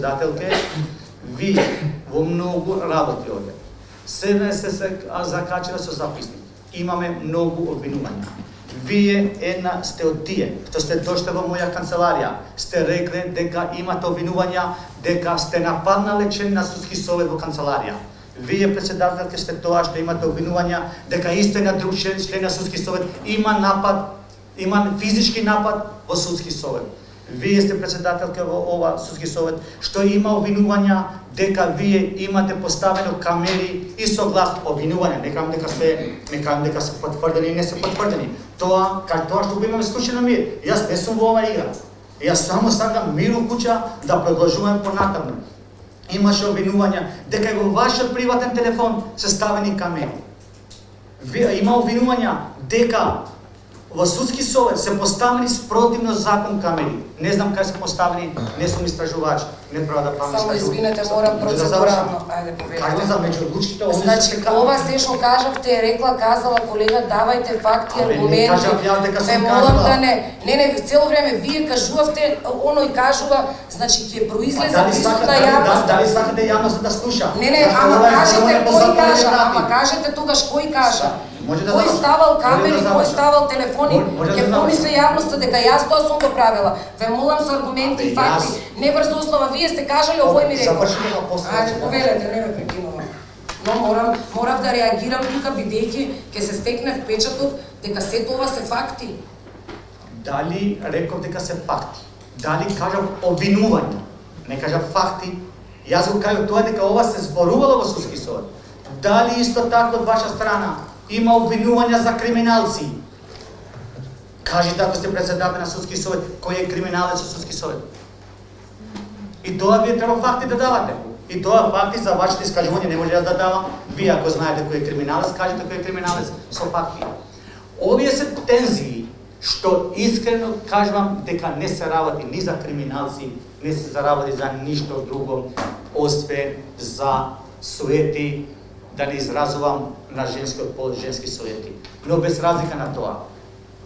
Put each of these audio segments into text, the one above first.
председателке, ви во многу работи овде. Седна се закачила со записник. Имаме многу обвинувања. Вие сте од тие, што сте дошли во моја канцеларија, сте рекле дека имате обвинувања, дека сте нападнале член на судски совет во канцеларија. Вие, председателке, сте тоа што имате обвинувања, дека исто на друг член на судски совет има напад, има физички напад во судски совет. Вие сте председателка во ова судски совет, што има обвинувања дека вие имате поставено камери и согласно обвинувања, не кажам дека се потврдени и не се потврдени. Тоа што го имаме случајно мир. Јас не сум во оваа игра. Јас само сакам мир у куќа да продолжуваме понатаму. Имаше обвинувања дека во вашиот приватен телефон се ставени камери. Има обвинувања дека во судски совет се поставени спротивно закон камери. Не знам кај се поставени, не сум истражувач, не треба да правам Само извинете, морам процедурално. Ајде, поведете. Кажете за меѓу одлучките, Значи, ова се што кажавте е казала колега, давајте факти, аргументи. Ме молам да не, цело време вие кажувавте, оној кажува, значи ќе произлезе присутна јавност. Дали сакате јавност да слуша? Не, ама кажете кој кажа, ама кажете тогаш кој кажа. Кој ставал камери, кој ставал телефони, ќе помисли јавноста дека јас тоа сум го правила. Ве молам со аргументи и факти. Не врз услова, вие сте кажали, овој ми рекол. Ајде, повелете, не ме прекинувам. Но морав да реагирам тука, бидејќи ќе се стекне впечаток дека се тоа се факти. Дали реков дека се факти? Дали кажав обвинувања? Не кажав факти. Јас го кажав тоа дека ова се зборувало во судски совет. Дали исто така од ваша страна има обвинувања за криминалци? Кажете ако сте председател на судски совет, кој е криминалец со судски совет? И тоа вие треба факти да давате. И тоа факти за вашите искажувања не може да давам. Вие ако знаете кој е криминалец, кажете кој е криминалец со факти. Овие се тензии што искрено кажувам дека не се работи ни за криминалци, не се заработи за ништо друго, освен за суети, да не изразувам на женскиот пол, женски суети. Но без разлика на тоа.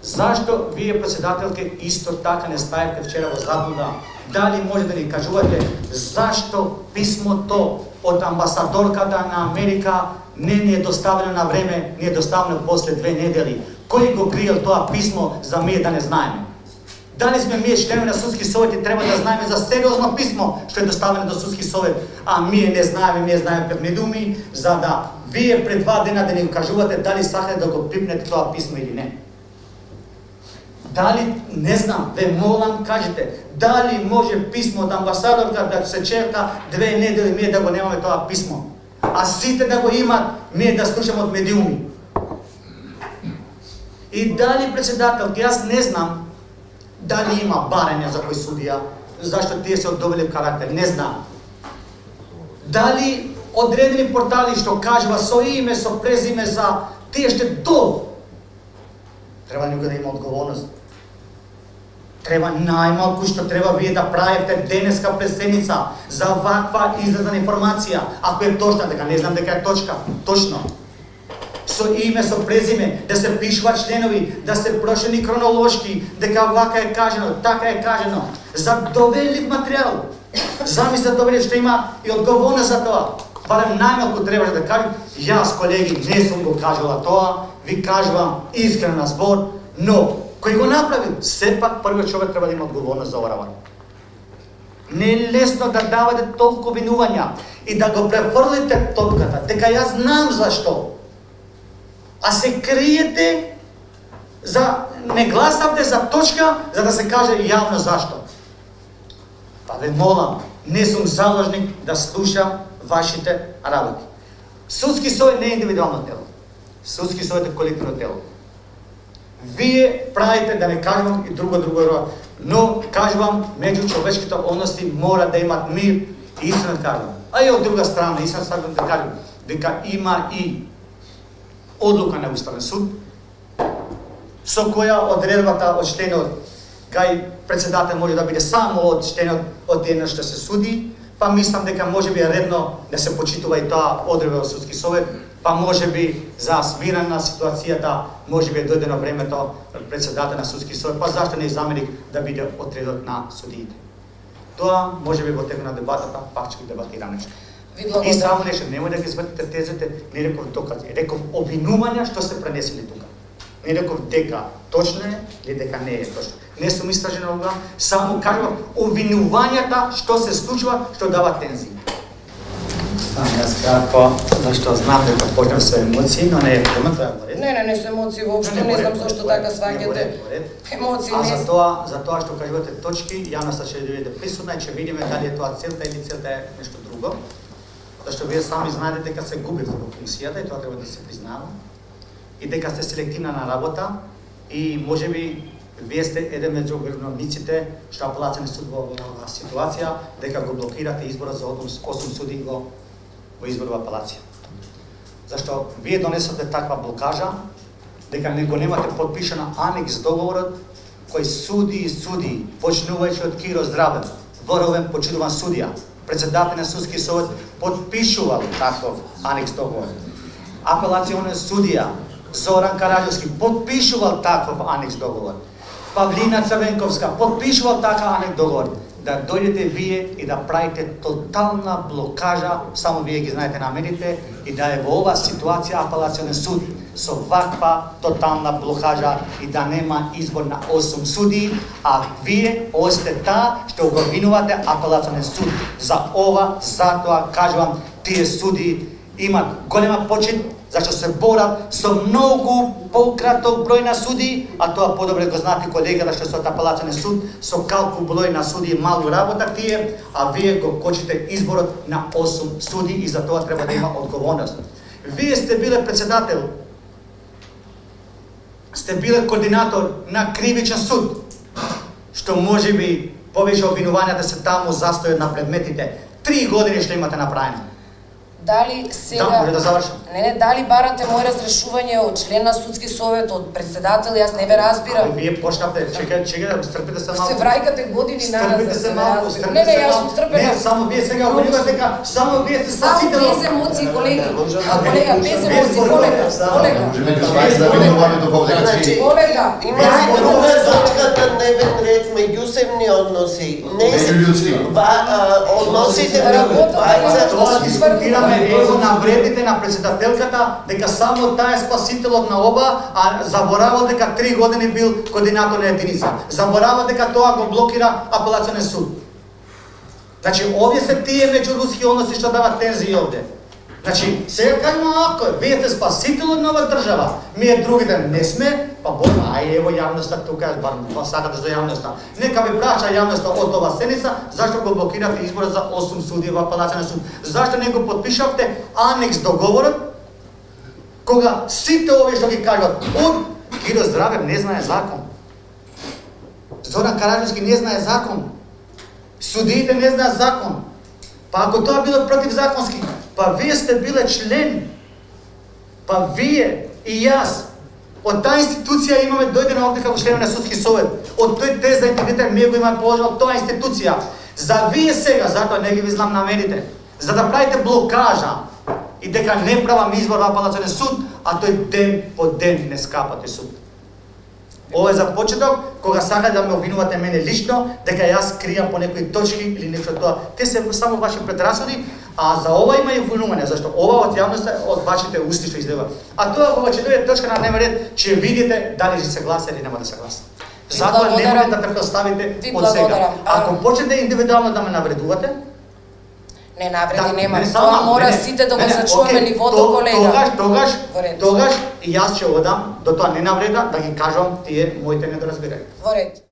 Зашто вие, председателке, исто така не ставите вчера во заблуда? Дали може да ни кажувате зашто писмото од амбасадорката на Америка не е доставено на време, не е доставено после 2 недели? Кој го криел тоа писмо за ние да не знаеме? Дали сме ние членови на судски совет и треба да знаеме за сериозно писмо што е доставено до судски совет, а ние не знаеме пред медиуми, за да вие пред 2 дена да ни кажувате дали сакате да го пипнете тоа писмо или не? Дали, не знам, ве молам, кажете, дали може писмо од амбасадорка да се чека 2 недели ние да го немаме тоа писмо, а сите да го имат, ние да слушаме од медиуми? И дали, председател, јас не знам дали има барања за кој судија, зашто тие се одобили карактер, не знам. Дали одредени портали што кажува со име, со презиме за тие што треба некој да има одговорност. Треба најмалку што треба вие да правите денеска пресеница за ваква излезна информација, ако е точна, дека не знам дека е точно. Со име, со презиме, да се пишуваат членови, да се прошени хронолошки, дека вака е кажено, така е кажено, за доверлив материјал. Замислете доверлив што има и одговорност за тоа. Барем најмалку требаше да кажем, јас, колеги, не сум го кажала тоа, ви кажувам искрено на збор, но кој го направи, сепак првиот човек треба да има одговорност за ова работа. Не е лесно да давате толку обвинувања и да го префрлите топката, дека јас знам зашто. А се криете не гласавте за точка, за да се каже јавно зашто. Па ве молам, не сум заложник да слушам вашите работи. Судски совет не е индивидуално тело. Судски совет е колективно тело. Вие правите, да не кажувам и друго, но кажувам, меѓу човечките односи мора да имат мир и истина кажувам. А и од друга страна, истина сакам да кажам, дека има и одлука на Уставен суд, со која одредбата од членот кај председател може да биде само од членот од едно што се суди, па мислам дека можеби е редно да се почитува и тоа одредба од судски совет, па можеби за смирена ситуацијата, можеби е дојдено времето председател на судски совет, па зашто не заменик да биде од редот на судиите. Тоа може би во текот на дебатата пак ќе дебатираме. Ви И благодарам. само нешто, немој да ги свртите тезите, не реков докази, реков обвинувања што се пренесени тука. Не реков дека точно е или дека не е точно. Не сум истражен ова, само кажувам обвинувањата што се случува, што дава тензии. Јас кратко, зашто знам дека почнем со емоции, но не е тема, тоа е во ред. Не се емоции воопшто, не знам зашто така сваќате. Емоции не. За тоа што кажувате точки, јавноста ќе биде присутна и ќе видиме дали е тоа целта или целта е нешто друго. Зашто вие сами знаете дека се губите во функцијата и тоа треба да се признава. И дека сте селективна на работа и можеби вие сте еден меѓу виновниците што апелацијниот суд во оваа ситуација дека го блокирате изборот за 8 суди во избор во апелација. Зашто вие донесоте таква блокажа дека не го немате подпишана анекс договорот кој суди почнувајќи од Киро Здравен, воровен почитуван судија, председател на судски совет подпишувал таков анекс договор. Апелационен судија Зоран Караѓовски подпишувал таков анекс договор. Павлина Црвенковска подпишувал таков анекс договор. Да дојдете вие и да правите тотална блокажа, само вие ги знаете намените, и да е во оваа ситуација апелационен суд со ваква тотална блокажа и да нема избор на 8 суди, а вие осте таа што го обвинувате апелационен суд за ова, затоа кажувам, тие суди имат голема почит, зашто се борат со многу пократок број на суди, а тоа подобре го знаат и колегата што со апелационен суд, со калку број на суди малку работа тие, а вие го кочите изборот на 8 суди и за тоа треба да има одговорност. Вие сте биле председател, сте биле координатор на кривичен суд, што можеби повеќе обвинувањата се таму застојат на предметите. 3 години што имате направено. Дали сега... Да, може да завршам. Не, дали барате мој разрешување од член на судски совет, од председател, јас не ве разбирам. Вие почнавте, чега да стрпите се малку. Се враќате години назад. Стрпите се малку, Не, јас сум стрпена. Не, само вие сега обвинувате дека само вие сте спасител. Само без емоции, колеги. Колега, без емоции, колега. Колега, Друга точката дневен ред меѓусебни односи. Односите меѓу двајца. Ево навредите на председателката дека само таа е спасителот на ова, а заборавал дека 3 години бил координатор на единица. Заборавал дека тоа го блокира апелационен суд. Значи, овие се тие меѓуруски односи што дават тензии овде. Значи, сега кажемо ако вие сте спасителот на оваа држава, ние другите не сме, па борба, ај ево јавноста тука, бар сакате за јавноста. Нека ви прача јавноста од ова седница, зашто го блокирате изборот за 8 суди во апелационен суд. Зашто не го подпишавте анекс договорот, кога сите овие што ги кажат, од Киро Здравен не знае закон. Зоран Караѓовски не знае закон. Судиите не знаат закон. Па ако тоа било противзаконски, па вие сте биле член, па вие и јас, од таа институција имаме дојдено овде како членови на судски совет, од тој тест за интегритет ние го имаме положено од тоа институција. За вие сега, затоа не ги ви знам намените, за да правите блокажа и дека не правам избор во апелационен суд, а тој ден по ден не скапате суд. Ова е за почеток, кога сака да ме обвинувате мене лично, дека јас кријам по некои точки или нешто тоа. Те се само ваши предрасуди, а за ова има и обвинување, зашто ова од јавноста од вашите усти што излева. А тоа кога ќе дојде точка на дневен ред, ќе видите дали ќе се гласа или нема да се гласа. Затоа не можете да претпоставите од сега. Ако почнете индивидуално да ме навредувате, не навреди нема. Тоа мора сите да го зачуваме нивото, колега. Тогаш и јас ќе одам до тоа не навреда да ги кажам тие моите недоразбирања. Во ред.